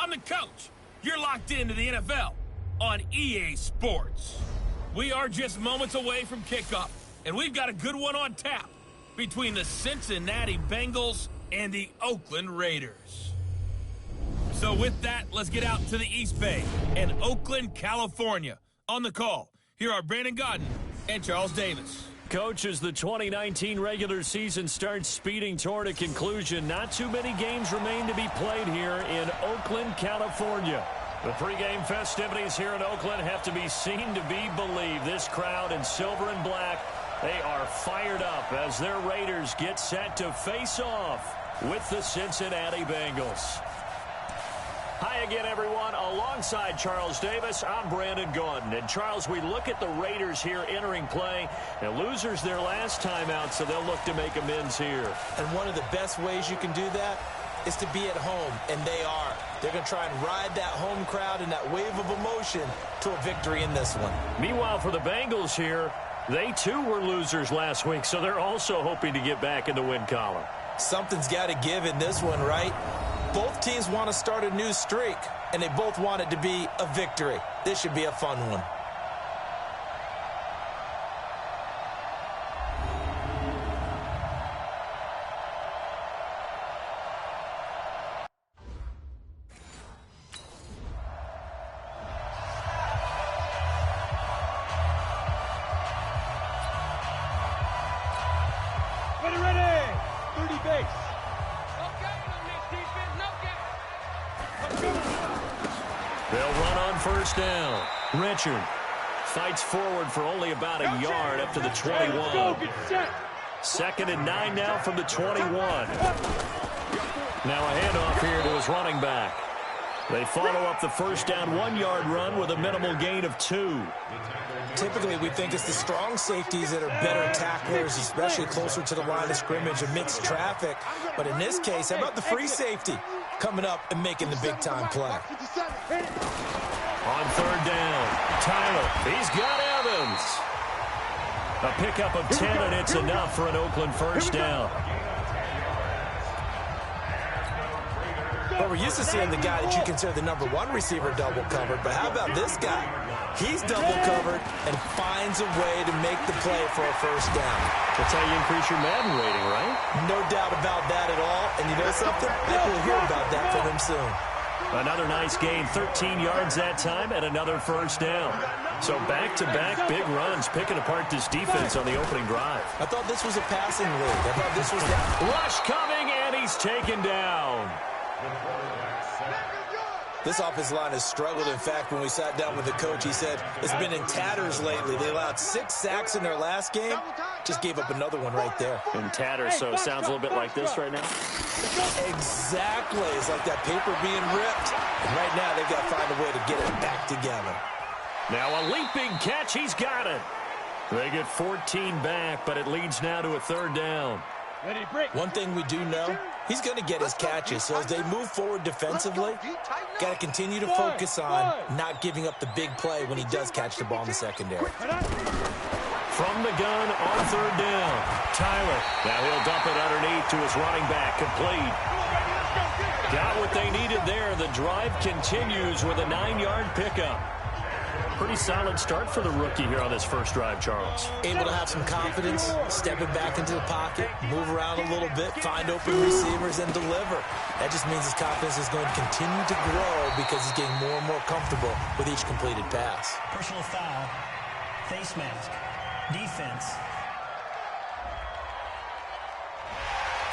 I'm the coach. You're locked into the NFL on EA Sports. We are just moments away from kickoff, and we've got a good one on tap between the Cincinnati Bengals and the Oakland Raiders. So with that, let's get out to the East Bay and Oakland, California. On the call, here are Brandon Godden and Charles Davis. Coach, as the 2019 regular season starts speeding toward a conclusion, not too many games remain to be played here in Oakland, California. The pregame festivities here in Oakland have to be seen to be believed. This crowd in silver and black, they are fired up as their Raiders get set to face off with the Cincinnati Bengals. Hi again, everyone. Alongside Charles Davis, I'm Brandon Gaudin. And Charles, we look at the Raiders here entering play, and losers their last time out, so they'll look to make amends here. And one of the best ways you can do that is to be at home, and they are. They're going to try and ride that home crowd and that wave of emotion to a victory in this one. Meanwhile, for the Bengals here, they too were losers last week, so they're also hoping to get back in the win column. Something's got to give in this one, right? Both teams want to start a new streak, and they both want it to be a victory. This should be a fun one. Ready, 30 base. They'll run on first down. Richard fights forward for only about a yard up to the 21. Second and 9 now from the 21. Now a handoff here to his running back. They follow up the first down 1-yard run with a minimal gain of 2. Typically, we think it's the strong safeties that are better tacklers, especially closer to the line of scrimmage amidst traffic. But in this case, how about the free safety coming up and making the big-time play? On third down, Tyler, he's got Evans. A pickup of 10, and it's enough for an Oakland first down. Well, we're used to seeing the guy that you consider the number 1 receiver double covered, but how about this guy? He's double covered and finds a way to make the play for a first down. That's how you increase your Madden rating, right? No doubt about that at all. And you know something? I will hear about that from him soon. Another nice gain, 13 yards that time, and another first down. So back-to-back big runs, picking apart this defense on the opening drive. I thought this was a passing league. I thought this was the rush coming, and he's taken down. This offensive line has struggled. In fact, when we sat down with the coach, he said it's been in tatters lately. They allowed 6 sacks in their last game. Just gave up another one right there. In tatters, so it sounds a little bit like this right now. Exactly. It's like that paper being ripped. And right now, they've got to find a way to get it back together. Now a leaping catch. He's got it. They get 14 back, but it leads now to a third down. One thing we do know, he's going to get his catches. So as they move forward defensively, got to continue to focus on not giving up the big play when he does catch the ball in the secondary. From the gun on third down, Tyler. Now he'll dump it underneath to his running back, complete. Got what they needed there. The drive continues with a 9-yard pickup. Pretty solid start for the rookie here on this first drive, Charles. Able to have some confidence, stepping back into the pocket, move around a little bit, find open receivers, and deliver. That just means his confidence is going to continue to grow because he's getting more and more comfortable with each completed pass. Personal foul, face mask, defense.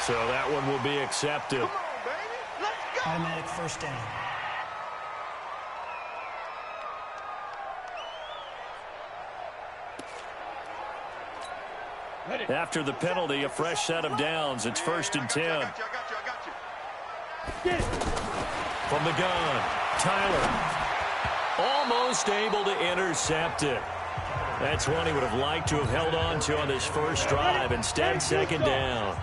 So that one will be accepted. Come on, baby. Let's go. Automatic first down. After the penalty, a fresh set of downs. It's first and 10. I got you. From the gun, Tyler. Almost able to intercept it. That's one he would have liked to have held on to on this first drive. Instead, second down.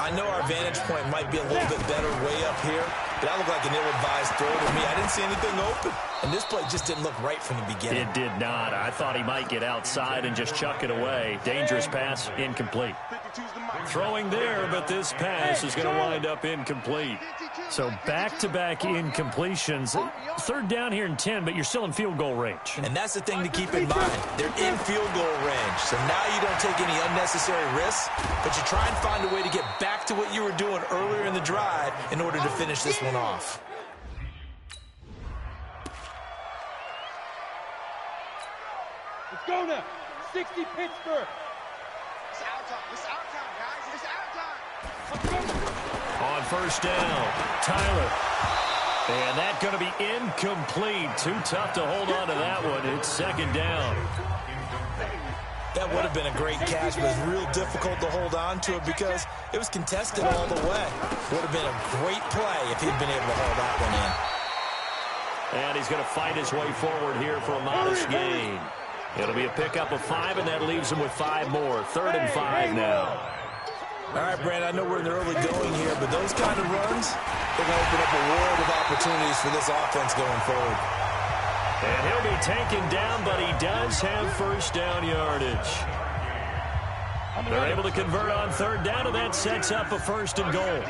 I know our vantage point might be a little bit better way up here, but that looked like an ill-advised throw to me. I didn't see anything open. And this play just didn't look right from the beginning. It did not. I thought he might get outside and just chuck it away. Dangerous pass, incomplete. Throwing there, but this pass is going to wind up incomplete. So back-to-back incompletions. Third down here in 10, but you're still in field goal range. And that's the thing to keep in mind. They're in field goal range. So now you don't take any unnecessary risks, but you try and find a way to get back to what you were doing earlier in the drive in order to finish this one off. Let's go now. 60 Pittsburgh. It's our time. It's our time, guys. It's our time. On first down, Tyler. And that's going to be incomplete. Too tough to hold on to that one. It's second down. That would have been a great catch, but it's real difficult to hold on to it because it was contested all the way. Would have been a great play if he'd been able to hold that one in. And he's going to fight his way forward here for a modest gain. It'll be a pickup of 5, and that leaves him with 5 more. 3rd and 5 now. All right, Brand, I know we're in the early going here, but those kind of runs, they're going to open up a world of opportunities for this offense going forward. And he'll be taken down, but he does have first down yardage. They're able to convert on 3rd down, and that sets up a 1st and goal.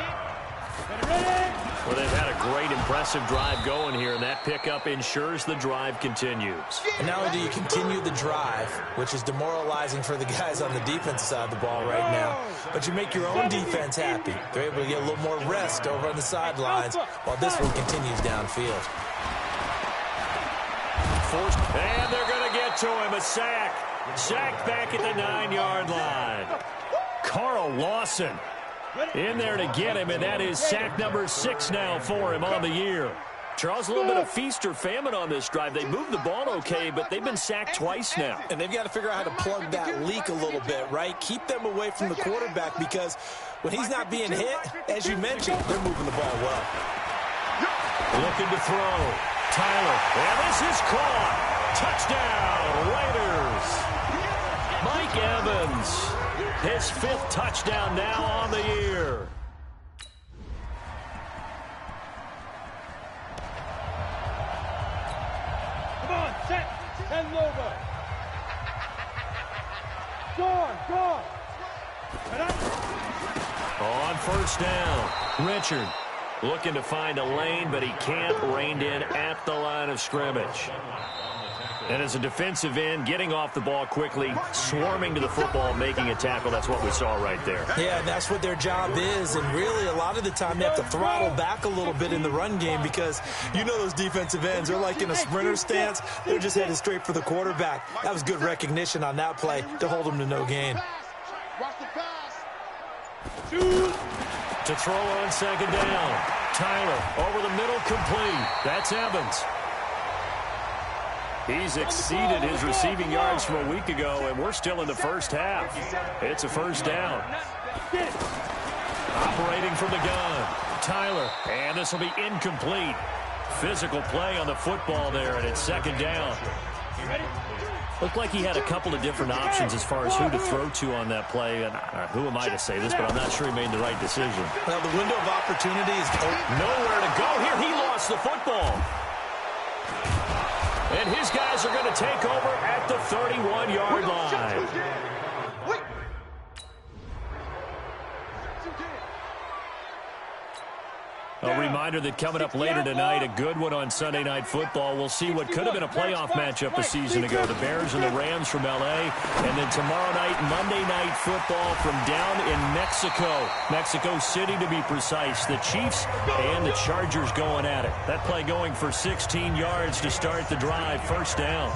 Well, they've had a great, impressive drive going here, and that pickup ensures the drive continues. And not only do you continue the drive, which is demoralizing for the guys on the defensive side of the ball right now, but you make your own defense happy. They're able to get a little more rest over on the sidelines while this one continues downfield. And they're going to get to him. A sack. Sacked back at the 9-yard line. Carl Lawson in there to get him, and that is sack number 6 now for him on the year. Charles, a little bit of feast or famine on this drive. They moved the ball okay, but they've been sacked twice now. And they've got to figure out how to plug that leak a little bit, right? Keep them away from the quarterback because when he's not being hit, as you mentioned, they're moving the ball well. Looking to throw. Tyler, and this is caught. Touchdown, Raiders. Mike Evans. His 5th touchdown now on the year. Come on, set. 10 Lobo. Gone. On first down, Richard looking to find a lane, but he can't. Reined in at the line of scrimmage. And as a defensive end, getting off the ball quickly, swarming to the football, making a tackle. That's what we saw right there. Yeah, and that's what their job is. And really, a lot of the time, they have to throttle back a little bit in the run game because you know those defensive ends, they're like in a sprinter stance. They're just headed straight for the quarterback. That was good recognition on that play to hold them to no gain. To throw on second down. Tyler over the middle, complete. That's Evans. He's exceeded his receiving yards from a week ago, and we're still in the first half. It's a first down. Operating from the gun, Tyler, and this will be incomplete. Physical play on the football there, and it's second down. Looked like he had a couple of different options as far as who to throw to on that play, and who am I to say this, but I'm not sure he made the right decision. Well, the window of opportunity is nowhere to go here. He lost the football. And his guys are going to take over at the 31-yard line. A reminder that coming up later tonight, a good one on Sunday Night Football. We'll see what could have been a playoff matchup a season ago. The Bears and the Rams from L.A. And then tomorrow night, Monday Night Football from down in Mexico City to be precise. The Chiefs and the Chargers going at it. That play going for 16 yards to start the drive. First down.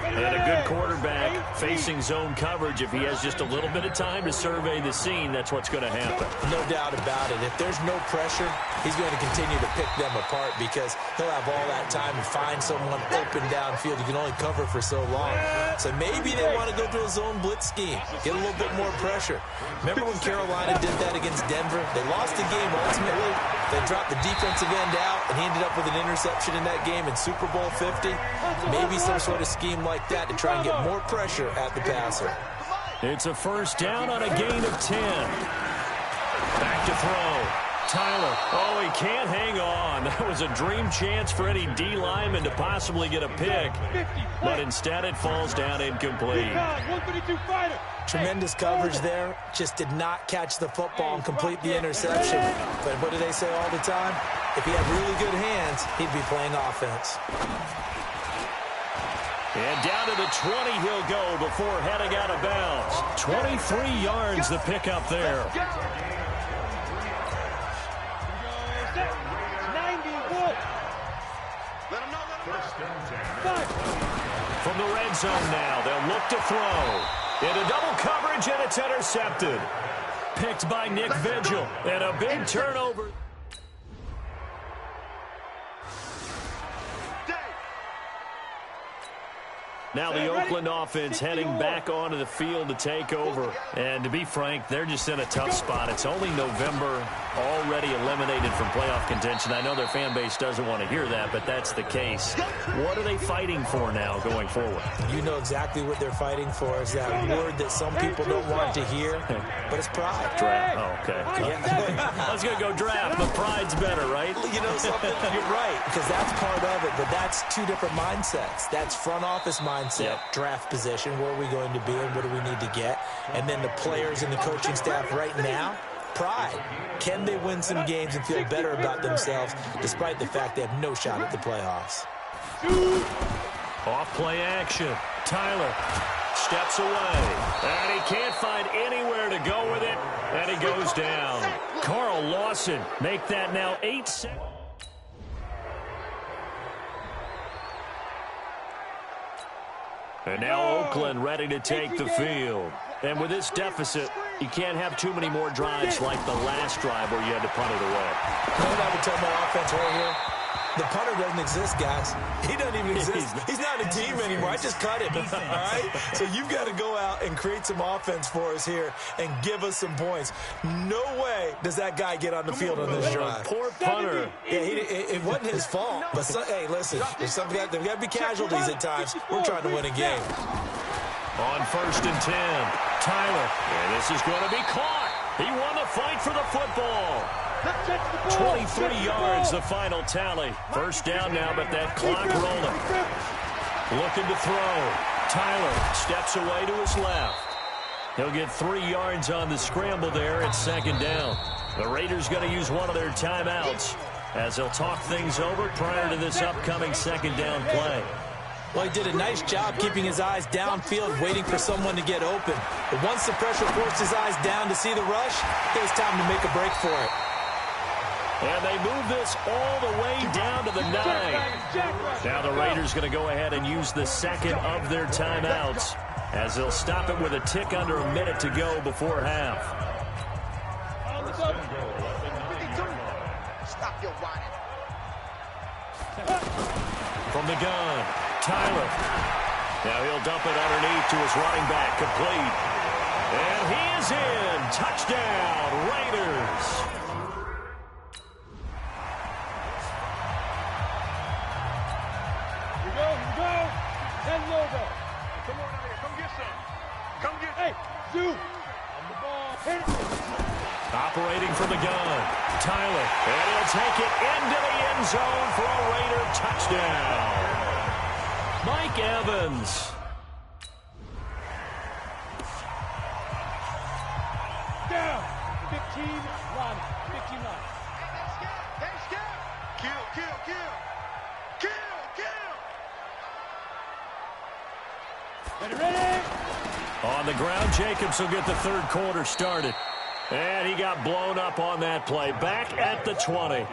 And a good quarterback facing zone coverage. If he has just a little bit of time to survey the scene, that's what's going to happen. No doubt about it. If there's no pressure, he's going to continue to pick them apart because he'll have all that time to find someone open downfield. You can only cover for so long. So maybe they want to go to a zone blitz scheme, get a little bit more pressure. Remember when Carolina did that against Denver? They lost the game ultimately. They dropped the defensive end out, and he ended up with an interception in that game in Super Bowl 50. Maybe some sort of scheme like that to try and get more pressure at the passer. It's a first down on a gain of 10. Back to throw. Tyler. Oh, he can't hang on. That was a dream chance for any D lineman to possibly get a pick. But instead it falls down incomplete. Tremendous coverage there. Just did not catch the football and complete the interception. But what do they say all the time? If he had really good hands, he'd be playing offense. And down to the 20 he'll go before heading out of bounds. 23 yards the pickup there. 91. From the red zone now, they'll look to throw. Into double coverage, and it's intercepted. Picked by Nick Vigil. And a big turnover. Now the Oakland offense heading back onto the field to take over. And to be frank, they're just in a tough spot. It's only November, already eliminated from playoff contention. I know their fan base doesn't want to hear that, but that's the case. What are they fighting for now going forward? You know exactly what they're fighting for. Is that word that some people don't want to hear, but it's pride. Draft. Oh, okay. I was going to go draft, but pride's better, right? You know something? You're right, because that's part of it, but that's two different mindsets. That's front office mindset. Draft position, where are we going to be and what do we need to get? And then the players and the coaching staff right now, pride. Can they win some games and feel better about themselves despite the fact they have no shot at the playoffs? Off play action. Tyler steps away. And he can't find anywhere to go with it. And he goes down. Carl Lawson make that now 8-7. And now Oakland ready to take the field. And with this deficit, you can't have too many more drives like the last drive where you had to punt it away. You know what I would tell my offense right here? The punter doesn't exist, guys. He doesn't even exist. He's not a team anymore. I just cut him, all right? So you've got to go out and create some offense for us here and give us some points. No way does that guy get on the field on this drive. Poor punter. Yeah, it wasn't his fault. But, hey, listen, there's got to be casualties at times. We're trying to win a game. On 1st and 10, Tyler. And this is going to be caught. He won the fight for the football. 23 yards, the final tally. First down now, but that clock rolling. Looking to throw. Tyler steps away to his left. He'll get 3 yards on the scramble there at 2nd down. The Raiders going to use one of their timeouts as they'll talk things over prior to this upcoming 2nd down play. Well, he did a nice job keeping his eyes downfield, waiting for someone to get open. But once the pressure forced his eyes down to see the rush, it was time to make a break for it. And they move this all the way down to the 9. Now the Raiders going to go ahead and use the second of their timeouts as they'll stop it with a tick under a minute to go before half. Stop your whining. From the gun, Tyler. Now he'll dump it underneath to his running back, complete. And he is in. Touchdown, Raiders. Here we go. 10 logo. Come on out here. Come get some. Come get. Hey, Zoo. On the ball. Hit it. Operating from the gun, Tyler. And he'll take it into the end zone for a Raider touchdown. Mike Evans. Down. 15 line. 15 line. Kill. Ready. On the ground, Jacobs will get the 3rd quarter started. And he got blown up on that play. Back at the 20.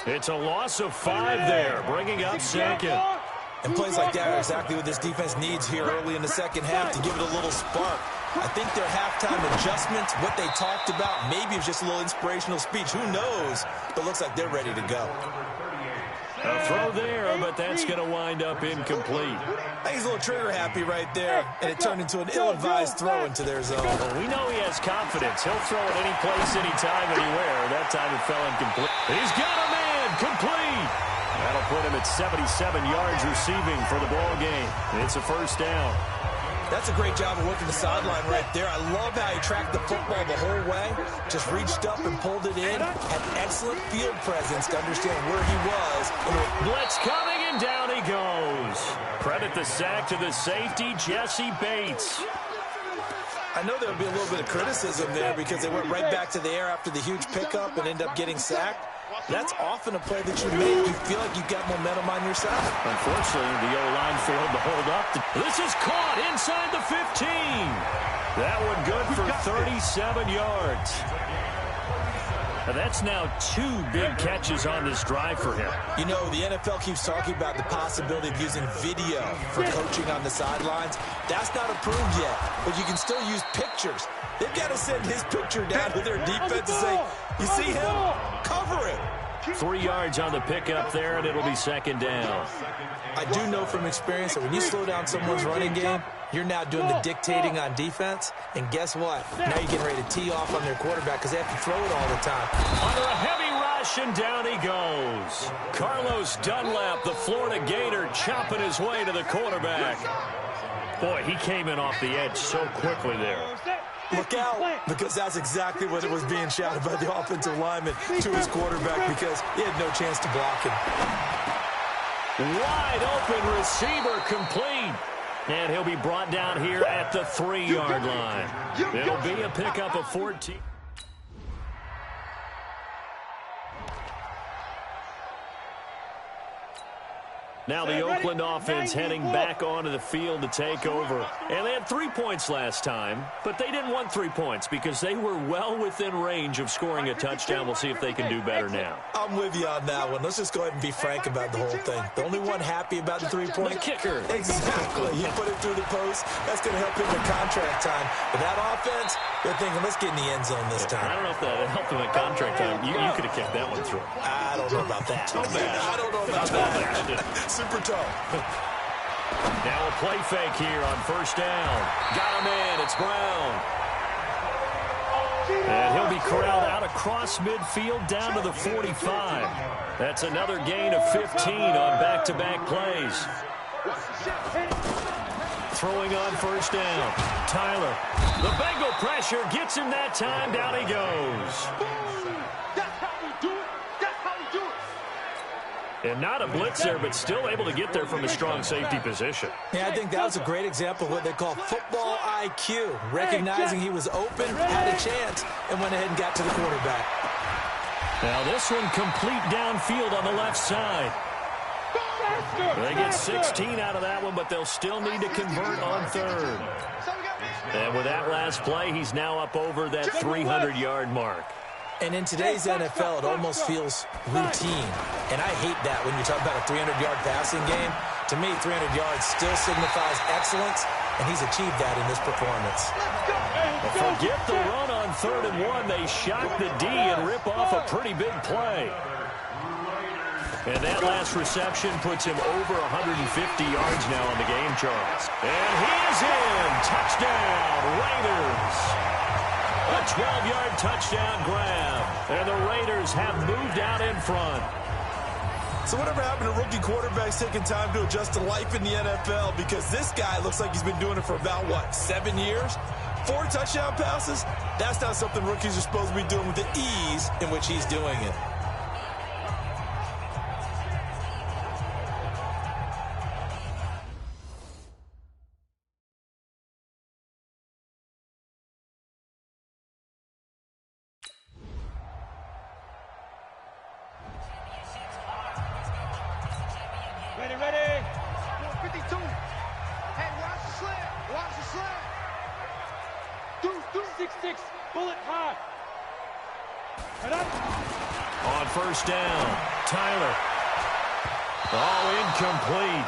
It's a loss of 5 there, bringing up 2nd. And plays like that are exactly what this defense needs here early in the second half to give it a little spark. I think their halftime adjustments, what they talked about, maybe it was just a little inspirational speech. Who knows? But looks like they're ready to go. A throw there, but that's going to wind up incomplete. I think he's a little trigger happy right there, and it turned into an ill-advised throw into their zone. Well, we know he has confidence. He'll throw it any place, anytime, anywhere. That time it fell incomplete. He's got a man, complete. That'll put him at 77 yards receiving for the ball game. It's a 1st down. That's a great job of working the sideline right there. I love how he tracked the football the whole way, just reached up and pulled it in, had excellent field presence to understand where he was. Blitz coming, and down he goes. Credit the sack to the safety, Jesse Bates. I know there'll be a little bit of criticism there because they went right back to the air after the huge pickup and ended up getting sacked. That's often a play that you make. You feel like you've got momentum on your side. Unfortunately, the O-line failed to hold up. This is caught inside the 15. That one good for 37 yards. And that's now 2 big catches on this drive for him. You know, the NFL keeps talking about the possibility of using video for coaching on the sidelines. That's not approved yet, but you can still use pictures. They've got to send his picture down to their defense and say, you see him? Cover it. 3 yards on the pickup there, and it'll be second down. I do know from experience that when you slow down someone's running game, you're now doing the dictating on defense. And guess what? Now you're getting ready to tee off on their quarterback because they have to throw it all the time. Under a heavy rush, and down he goes. Carlos Dunlap, the Florida Gator, chopping his way to the quarterback. Boy, he came in off the edge so quickly there. Look out, because that's exactly what it was being shouted by the offensive lineman to his quarterback because he had no chance to block him. Wide open receiver complete. And he'll be brought down here at the 3-yard line. It'll be a pickup of 14. Now the Oakland offense heading back onto the field to take over. And they had 3 points last time, but they didn't want 3 points because they were well within range of scoring a touchdown. We'll see if they can do better now. I'm with you on that one. Let's just go ahead and be frank about the whole thing. The only one happy about the 3-point? The kicker. Exactly. You put it through the post. That's going to help him in contract time. But that offense, they're thinking, let's get in the end zone this time. I don't know if that helped him in contract time. You could have kicked that one through. I don't know about that. I don't know about that. Super tough. Now a play fake here on first down. Got him in. It's Brown. And he'll be corralled out across midfield down to the 45. That's another gain of 15 on back-to-back plays. Throwing on first down. Tyler. The Bengal pressure gets him that time. Down he goes. And not a blitz there, but still able to get there from a strong safety position. Yeah, I think that was a great example of what they call football IQ. Recognizing he was open, had a chance, and went ahead and got to the quarterback. Now this one complete downfield on the left side. They get 16 out of that one, but they'll still need to convert on third. And with that last play, he's now up over that 300-yard mark. And in today's NFL, it almost feels routine. And I hate that when you talk about a 300-yard passing game. To me, 300 yards still signifies excellence, and he's achieved that in this performance. Forget the run on 3rd and 1. They shock the D and rip off a pretty big play. And that last reception puts him over 150 yards now on the game, Charles. And he is in. Touchdown, Raiders. A 12-yard touchdown grab. And the Raiders have moved out in front. So whatever happened to rookie quarterbacks taking time to adjust to life in the NFL? Because this guy looks like he's been doing it for about, 7 years? 4 touchdown passes? That's not something rookies are supposed to be doing with the ease in which he's doing it. Ready. 52. Hey, watch the slant. Watch the slant. 6-6. Bullet high. Head up. On first down, Tyler. Incomplete.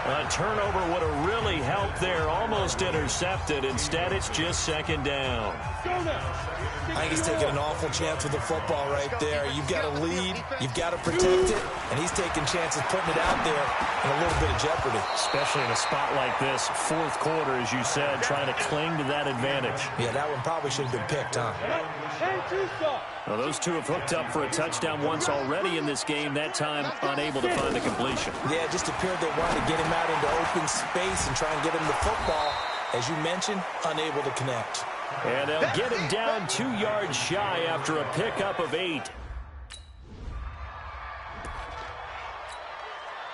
A turnover would have really helped there. Almost intercepted. Instead, it's just second down. I think he's taking an awful chance with the football right there. You've got to lead. You've got to protect it. And he's taking chances, putting it out there in a little bit of jeopardy. Especially in a spot like this, 4th quarter, as you said, trying to cling to that advantage. Yeah, that one probably should have been picked, huh? Well, those two have hooked up for a touchdown once already in this game, that time unable to find the completion. Yeah, it just appeared they wanted to get him out into open space and try and get him the football. as you mentioned, unable to connect. And they'll get him down 2 yards shy after a pickup of 8.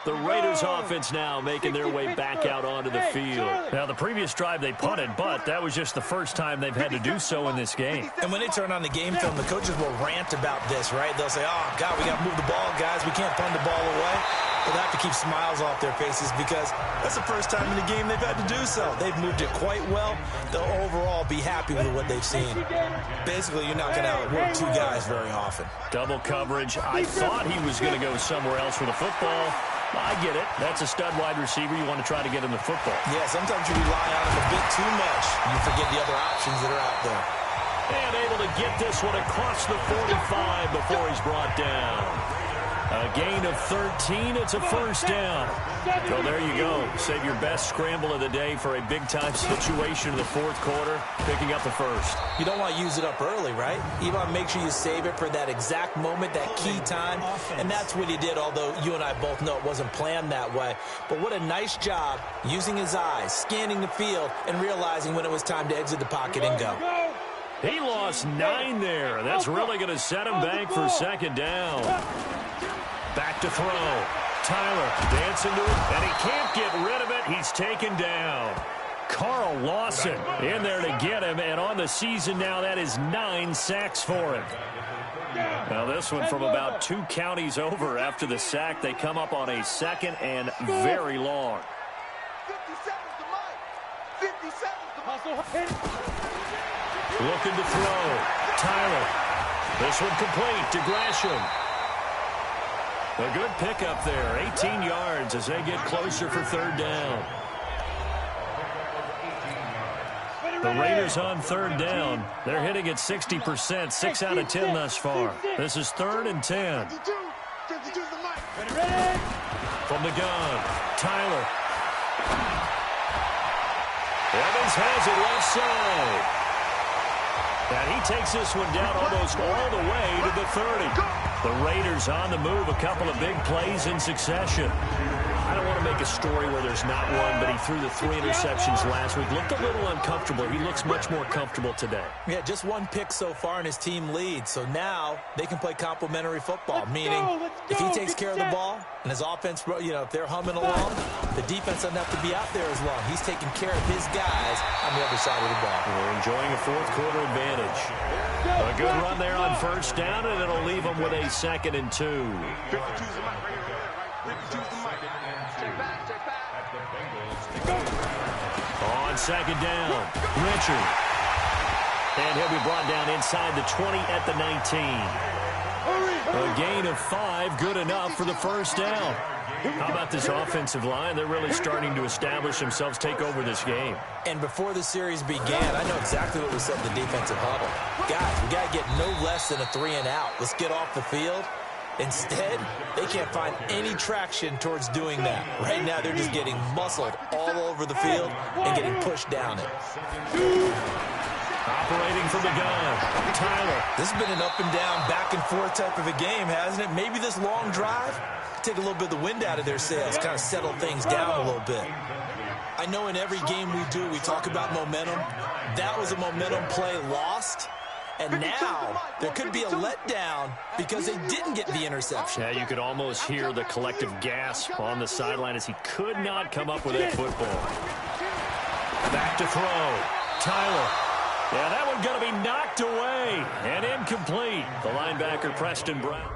The Raiders offense now making their way back out onto the field. Now, the previous drive they punted, but that was just the first time they've had to do so in this game. And when they turn on the game film, the coaches will rant about this, right? They'll say, oh, God, we got to move the ball, guys. We can't punt the ball away. They'll have to keep smiles off their faces because that's the first time in the game they've had to do so. They've moved it quite well. They'll overall be happy with what they've seen. Basically, you're not going to outwork 2 guys very often. Double coverage. I thought he was going to go somewhere else with the football. I get it. That's a stud wide receiver. You want to try to get him the football. Yeah, sometimes you rely on him a bit too much. You forget the other options that are out there. And able to get this one across the 45 before he's brought down. A gain of 13. It's a first down. Well, there you go. Save your best scramble of the day for a big-time situation in the 4th quarter, picking up the first. You don't want to use it up early, right? You want to make sure you save it for that exact moment, that key time. And that's what he did, although you and I both know it wasn't planned that way. But what a nice job using his eyes, scanning the field, and realizing when it was time to exit the pocket and go. He lost 9 there. That's really going to set him back for 2nd down. Back to throw. Tyler dancing to it, and he can't get rid of it. He's taken down. Carl Lawson in there to get him, and on the season now, that is 9 sacks for him. Now this one from about 2 counties over after the sack. They come up on a 2nd and very long. 57 Looking to throw. Tyler. This one complete to Gresham. A good pickup there. 18 yards as they get closer for 3rd down. The Raiders on 3rd down. They're hitting at 60%, 6 out of 10 thus far. This is 3rd and 10. From the gun, Tyler. Evans has it left side. And he takes this one down almost all the way to the 30. The Raiders on the move, a couple of big plays in succession. I don't want to make a story where there's not one, but he threw the 3 interceptions last week. Looked a little uncomfortable. He looks much more comfortable today. Yeah, just 1 pick so far and his team leads. So now they can play complementary football, meaning if he takes care of the ball and his offense, you know, if they're humming along, the defense doesn't have to be out there as long. He's taking care of his guys on the other side of the ball. We're enjoying a 4th quarter advantage. A good run there on 1st down, and it'll leave them with a 2nd and 2. On 2nd down, Richard. And he'll be brought down inside the 20 at the 19. A gain of 5, good enough for the 1st down. How about this offensive line? They're really starting to establish themselves, take over this game. And before the series began, I know exactly what we said in the defensive huddle. Guys, we got to get no less than a 3 and out. Let's get off the field. Instead, they can't find any traction towards doing that. Right now, they're just getting muscled all over the field and getting pushed down it. Operating from the gun, Tyler. This has been an up and down, back and forth type of a game, hasn't it? Maybe this long drive, take a little bit of the wind out of their sails, kind of settle things down a little bit. I know in every game we do, we talk about momentum. That was a momentum play lost. And now there could be a letdown because they didn't get the interception. Yeah, you could almost hear the collective gasp on the sideline as he could not come up with that football. Back to throw. Tyler. Yeah, that one going to be knocked away and incomplete. The linebacker, Preston Brown.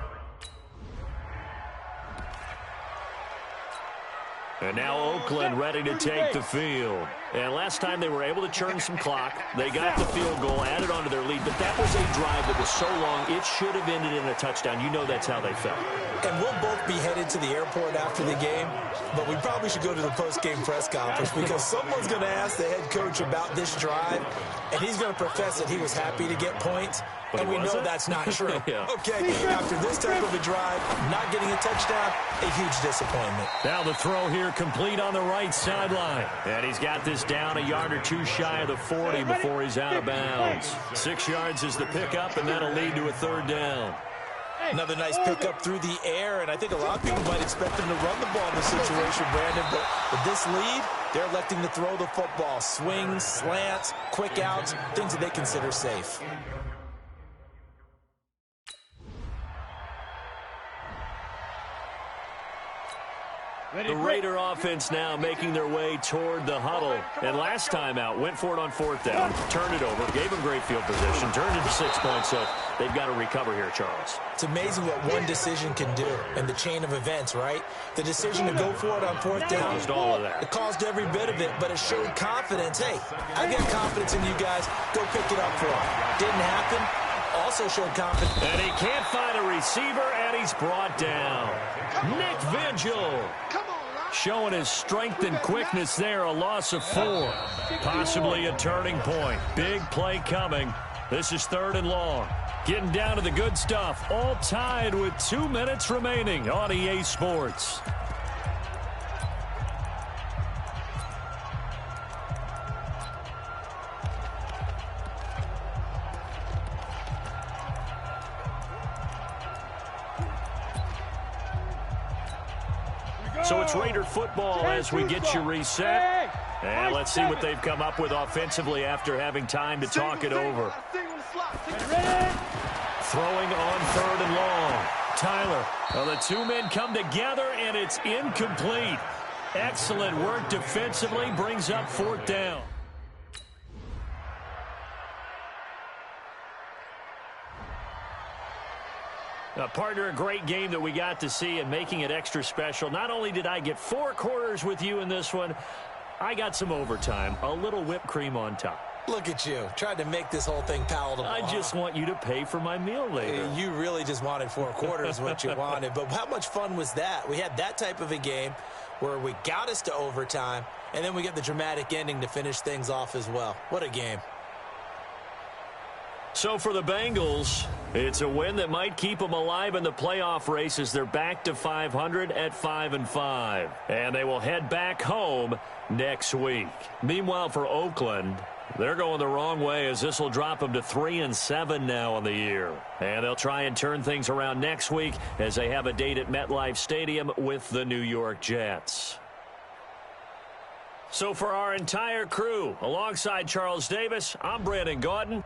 And now Oakland ready to take the field. And last time they were able to churn some clock. They got the field goal, added on to their lead. But that was a drive that was so long, it should have ended in a touchdown. You know that's how they felt. And we'll both be headed to the airport after the game. But we probably should go to the post-game press conference because someone's going to ask the head coach about this drive. And he's going to profess that he was happy to get points. And we know that's not true. Yeah. Okay, after this type of a drive, not getting a touchdown, a huge disappointment. Now the throw here complete on the right sideline. And he's got this down a yard or 2 shy of the 40 before he's out of bounds. 6 yards is the pickup, and that'll lead to a 3rd down. Another nice pickup through the air, and I think a lot of people might expect them to run the ball in this situation, Brandon, but with this lead, they're electing to throw the football. Swings, slants, quick outs, things that they consider safe. The Raider offense now making their way toward the huddle. And last time out, went for it on fourth down, turned it over, gave them great field position, turned it to 6 points, so they've got to recover here, Charles. It's amazing what one decision can do in the chain of events, right? The decision to go for it on fourth down. Caused all of that. It caused every bit of it, but it showed confidence. Hey, I got confidence in you guys. Go pick it up for him. Didn't happen. Also showed confidence. And he can't find a receiver, and he's brought down. Nick Vigil showing his strength and quickness there, a loss of 4. Possibly a turning point. Big play coming. This is 3rd and long. Getting down to the good stuff. All tied with 2 minutes remaining on EA Sports. So it's Raider football as we get you reset. And let's see what they've come up with offensively after having time to talk it over. Throwing on 3rd and long. Tyler. Well, the 2 men come together, and it's incomplete. Excellent work defensively. Brings up 4th down. Partner, a great game that we got to see and making it extra special. Not only did I get 4 quarters with you in this one, I got some overtime, a little whipped cream on top. Look at you, tried to make this whole thing palatable. I just want you to pay for my meal later. You really just wanted 4 quarters, what you wanted. But how much fun was that? We had that type of a game where we got us to overtime, and then we get the dramatic ending to finish things off as well. What a game. So for the Bengals, it's a win that might keep them alive in the playoff race as they're back to 500 at 5-5. And they will head back home next week. Meanwhile, for Oakland, they're going the wrong way as this will drop them to 3-7 now on the year. And they'll try and turn things around next week as they have a date at MetLife Stadium with the New York Jets. So for our entire crew, alongside Charles Davis, I'm Brandon Gaudin.